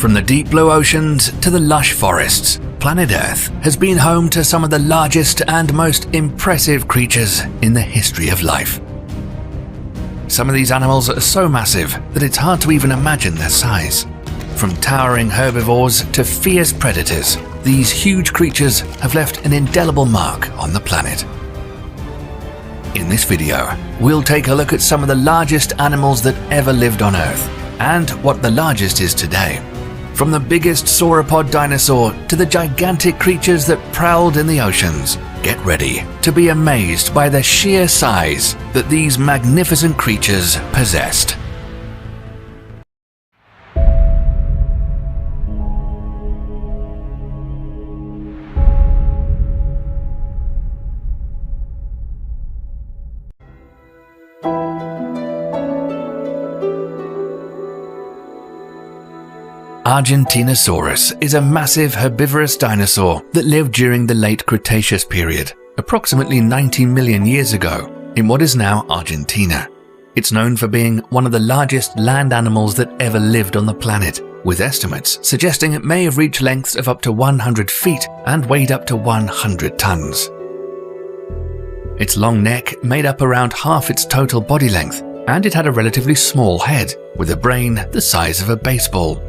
From the deep blue oceans to the lush forests, planet Earth has been home to some of the largest and most impressive creatures in the history of life. Some of these animals are so massive that it's hard to even imagine their size. From towering herbivores to fierce predators, these huge creatures have left an indelible mark on the planet. In this video, we'll take a look at some of the largest animals that ever lived on Earth, and what the largest is today. From the biggest sauropod dinosaur to the gigantic creatures that prowled in the oceans, get ready to be amazed by the sheer size that these magnificent creatures possessed. Argentinosaurus is a massive herbivorous dinosaur that lived during the late Cretaceous period, approximately 90 million years ago, in what is now Argentina. It's known for being one of the largest land animals that ever lived on the planet, with estimates suggesting it may have reached lengths of up to 100 feet and weighed up to 100 tons. Its long neck made up around half its total body length, and it had a relatively small head, with a brain the size of a baseball.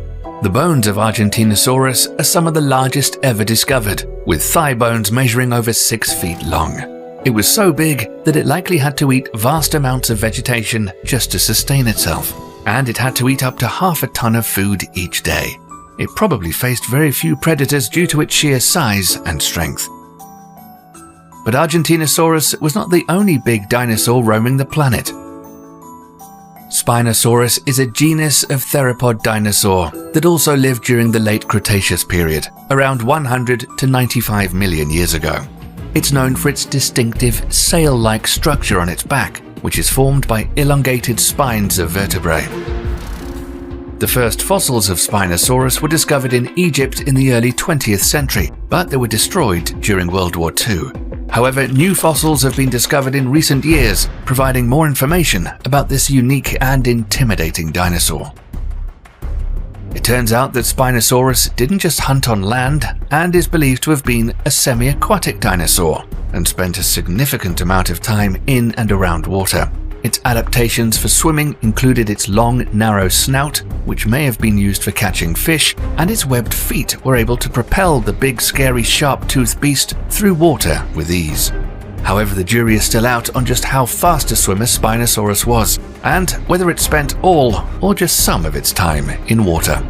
The bones of Argentinosaurus are some of the largest ever discovered, with thigh bones measuring over 6 feet long. It was so big that it likely had to eat vast amounts of vegetation just to sustain itself, and it had to eat up to half a ton of food each day. It probably faced very few predators due to its sheer size and strength. But Argentinosaurus was not the only big dinosaur roaming the planet. Spinosaurus is a genus of theropod dinosaur that also lived during the late Cretaceous period, around 100 to 95 million years ago. It's known for its distinctive sail-like structure on its back, which is formed by elongated spines of vertebrae. The first fossils of Spinosaurus were discovered in Egypt in the early 20th century, but they were destroyed during World War II. However, new fossils have been discovered in recent years, providing more information about this unique and intimidating dinosaur. It turns out that Spinosaurus didn't just hunt on land and is believed to have been a semi-aquatic dinosaur and spent a significant amount of time in and around water. Its adaptations for swimming included its long, narrow snout, which may have been used for catching fish, and its webbed feet were able to propel the big, scary, sharp-toothed beast through water with ease. However, the jury is still out on just how fast a swimmer Spinosaurus was, and whether it spent all or just some of its time in water.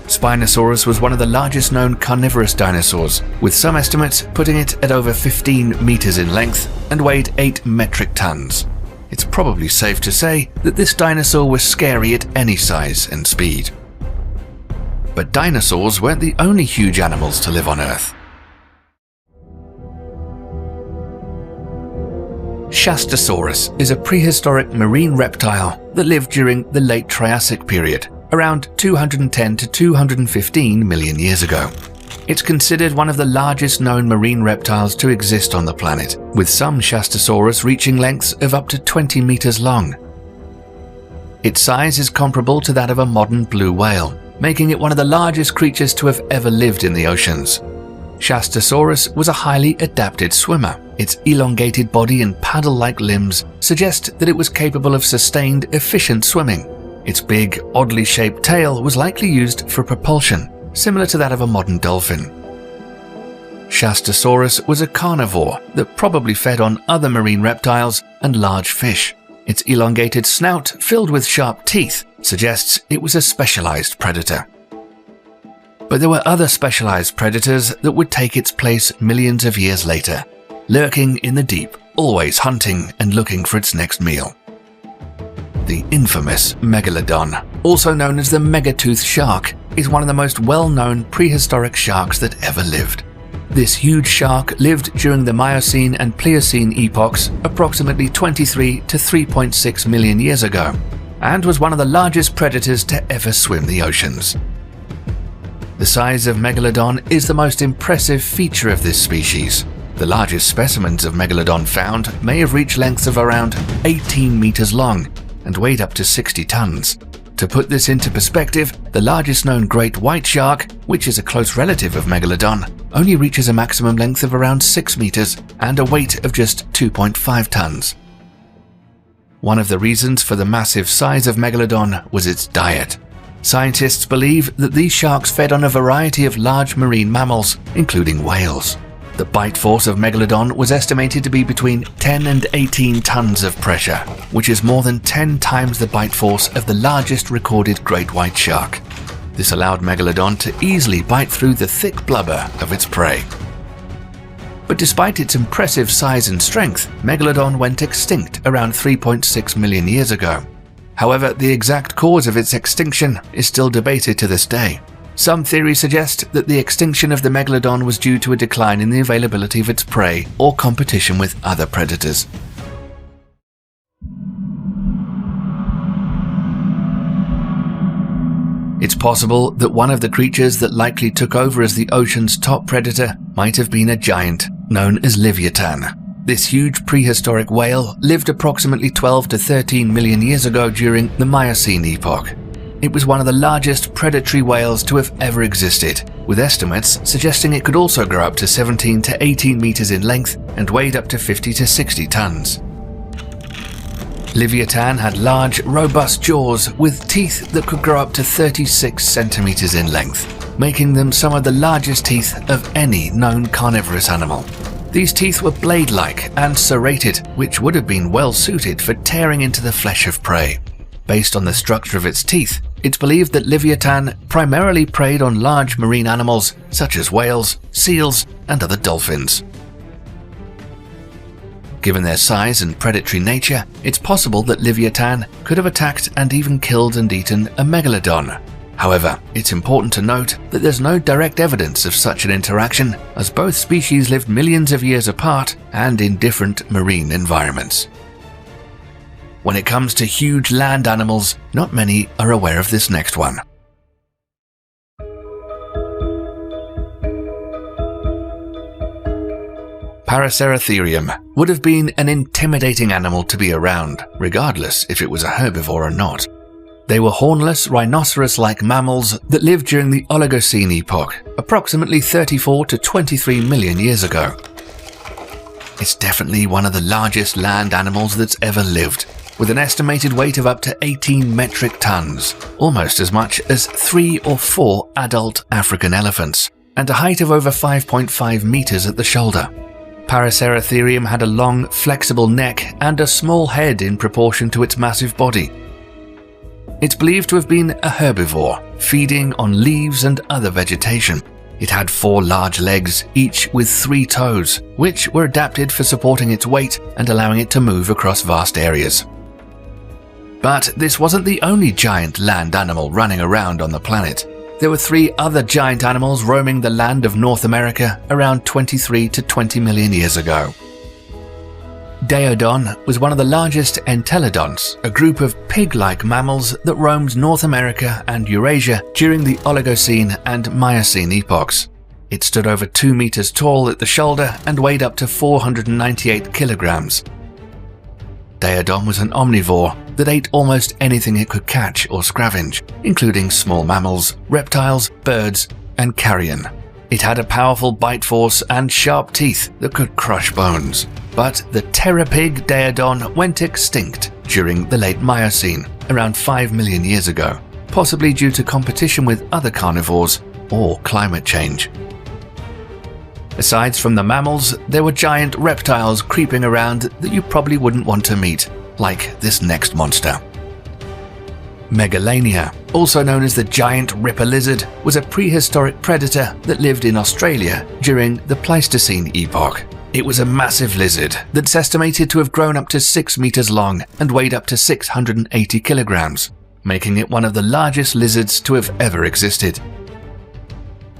Spinosaurus was one of the largest known carnivorous dinosaurs, with some estimates putting it at over 15 meters in length and weighed 8 metric tons. It's probably safe to say that this dinosaur was scary at any size and speed. But dinosaurs weren't the only huge animals to live on Earth. Shastasaurus is a prehistoric marine reptile that lived during the late Triassic period, around 210 to 215 million years ago. It's considered one of the largest known marine reptiles to exist on the planet, with some Shastasaurus reaching lengths of up to 20 meters long. Its size is comparable to that of a modern blue whale, making it one of the largest creatures to have ever lived in the oceans. Shastasaurus was a highly adapted swimmer. Its elongated body and paddle-like limbs suggest that it was capable of sustained, efficient swimming. Its big, oddly shaped tail was likely used for propulsion, similar to that of a modern dolphin. Shastasaurus was a carnivore that probably fed on other marine reptiles and large fish. Its elongated snout, filled with sharp teeth, suggests it was a specialized predator. But there were other specialized predators that would take its place millions of years later, lurking in the deep, always hunting and looking for its next meal. The infamous Megalodon, also known as the megatooth shark, is one of the most well-known prehistoric sharks that ever lived. This huge shark lived during the Miocene and Pliocene epochs, approximately 23 to 3.6 million years ago, and was one of the largest predators to ever swim the oceans. The size of Megalodon is the most impressive feature of this species. The largest specimens of Megalodon found may have reached lengths of around 18 meters long and weighed up to 60 tons. To put this into perspective, the largest known great white shark, which is a close relative of Megalodon, only reaches a maximum length of around 6 meters and a weight of just 2.5 tons. One of the reasons for the massive size of Megalodon was its diet. Scientists believe that these sharks fed on a variety of large marine mammals, including whales. The bite force of Megalodon was estimated to be between 10 and 18 tons of pressure, which is more than 10 times the bite force of the largest recorded great white shark. This allowed Megalodon to easily bite through the thick blubber of its prey. But despite its impressive size and strength, Megalodon went extinct around 3.6 million years ago. However, the exact cause of its extinction is still debated to this day. Some theories suggest that the extinction of the Megalodon was due to a decline in the availability of its prey or competition with other predators. It's possible that one of the creatures that likely took over as the ocean's top predator might have been a giant known as leviathan. This huge prehistoric whale lived approximately 12 to 13 million years ago during the Miocene epoch. It was one of the largest predatory whales to have ever existed, with estimates suggesting it could also grow up to 17 to 18 meters in length and weighed up to 50 to 60 tons. Leviathan had large, robust jaws with teeth that could grow up to 36 centimeters in length, making them some of the largest teeth of any known carnivorous animal. These teeth were blade-like and serrated, which would have been well suited for tearing into the flesh of prey. Based on the structure of its teeth, it's believed that Leviathan primarily preyed on large marine animals such as whales, seals, and other dolphins. Given their size and predatory nature, it's possible that Leviathan could have attacked and even killed and eaten a Megalodon. However, it's important to note that there's no direct evidence of such an interaction, as both species lived millions of years apart and in different marine environments. When it comes to huge land animals, not many are aware of this next one. Paraceratherium would have been an intimidating animal to be around, regardless if it was a herbivore or not. They were hornless, rhinoceros-like mammals that lived during the Oligocene epoch, approximately 34 to 23 million years ago. It's definitely one of the largest land animals that's ever lived, with an estimated weight of up to 18 metric tons, almost as much as 3 or 4 adult African elephants, and a height of over 5.5 meters at the shoulder. Paraceratherium had a long, flexible neck and a small head in proportion to its massive body. It's believed to have been a herbivore, feeding on leaves and other vegetation. It had 4 large legs, each with 3 toes, which were adapted for supporting its weight and allowing it to move across vast areas. But this wasn't the only giant land animal running around on the planet. There were 3 other giant animals roaming the land of North America around 23 to 20 million years ago. Daeodon was one of the largest entelodonts, a group of pig-like mammals that roamed North America and Eurasia during the Oligocene and Miocene epochs. It stood over 2 meters tall at the shoulder and weighed up to 498 kilograms. Daeodon was an omnivore that ate almost anything it could catch or scavenge, including small mammals, reptiles, birds, and carrion. It had a powerful bite force and sharp teeth that could crush bones. But the pteropig Daeodon went extinct during the late Miocene, around 5 million years ago, possibly due to competition with other carnivores or climate change. Aside from the mammals, there were giant reptiles creeping around that you probably wouldn't want to meet, like this next monster. Megalania, also known as the giant ripper lizard, was a prehistoric predator that lived in Australia during the Pleistocene epoch. It was a massive lizard that's estimated to have grown up to 6 meters long and weighed up to 680 kilograms, making it one of the largest lizards to have ever existed.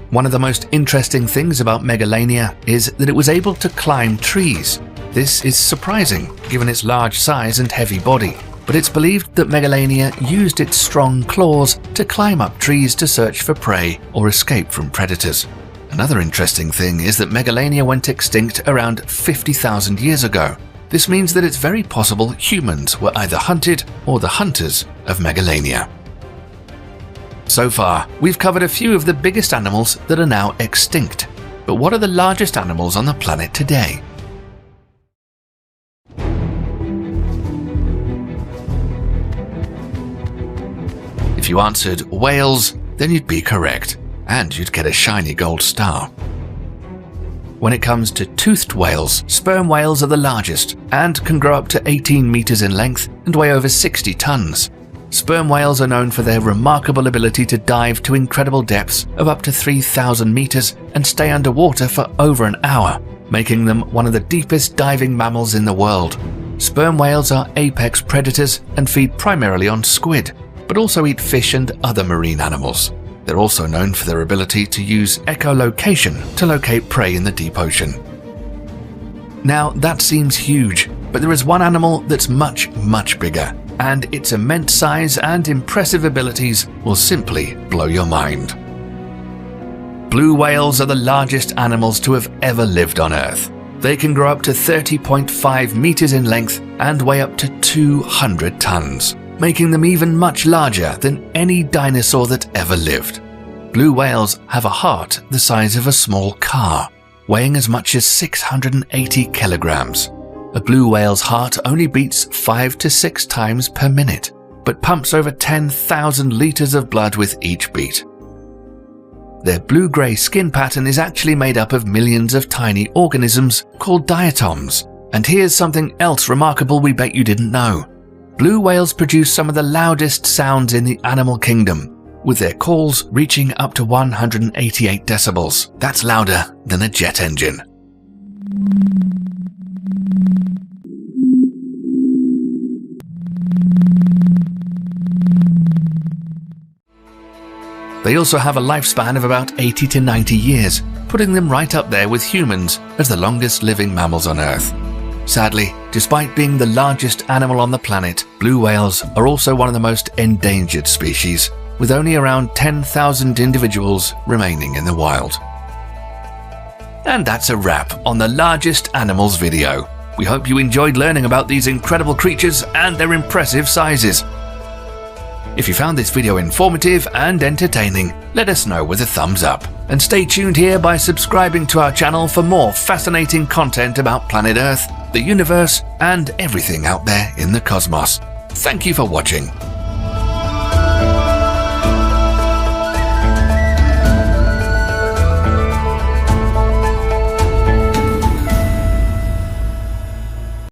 One of the most interesting things about Megalania is that it was able to climb trees. This is surprising given its large size and heavy body, but it's believed that Megalania used its strong claws to climb up trees to search for prey or escape from predators. Another interesting thing is that Megalania went extinct around 50,000 years ago. This means that it's very possible humans were either hunted or the hunters of Megalania. So far, we've covered a few of the biggest animals that are now extinct. But what are the largest animals on the planet today? If you answered whales, then you'd be correct, and you'd get a shiny gold star. When it comes to toothed whales, sperm whales are the largest and can grow up to 18 meters in length and weigh over 60 tons. Sperm whales are known for their remarkable ability to dive to incredible depths of up to 3,000 meters and stay underwater for over an hour, making them one of the deepest diving mammals in the world. Sperm whales are apex predators and feed primarily on squid, but also eat fish and other marine animals. They're also known for their ability to use echolocation to locate prey in the deep ocean. Now, that seems huge, but there is one animal that's much, much bigger, and its immense size and impressive abilities will simply blow your mind. Blue whales are the largest animals to have ever lived on Earth. They can grow up to 30.5 meters in length and weigh up to 200 tons, making them even much larger than any dinosaur that ever lived. Blue whales have a heart the size of a small car, weighing as much as 680 kilograms. A blue whale's heart only beats 5 to 6 times per minute, but pumps over 10,000 liters of blood with each beat. Their blue-grey skin pattern is actually made up of millions of tiny organisms called diatoms. And here's something else remarkable we bet you didn't know. Blue whales produce some of the loudest sounds in the animal kingdom, with their calls reaching up to 188 decibels. That's louder than a jet engine. They also have a lifespan of about 80 to 90 years, putting them right up there with humans as the longest living mammals on Earth. Sadly, despite being the largest animal on the planet, blue whales are also one of the most endangered species, with only around 10,000 individuals remaining in the wild. And that's a wrap on the largest animals video. We hope you enjoyed learning about these incredible creatures and their impressive sizes. If you found this video informative and entertaining, let us know with a thumbs up. And stay tuned here by subscribing to our channel for more fascinating content about planet Earth, the universe, and everything out there in the cosmos. Thank you for watching.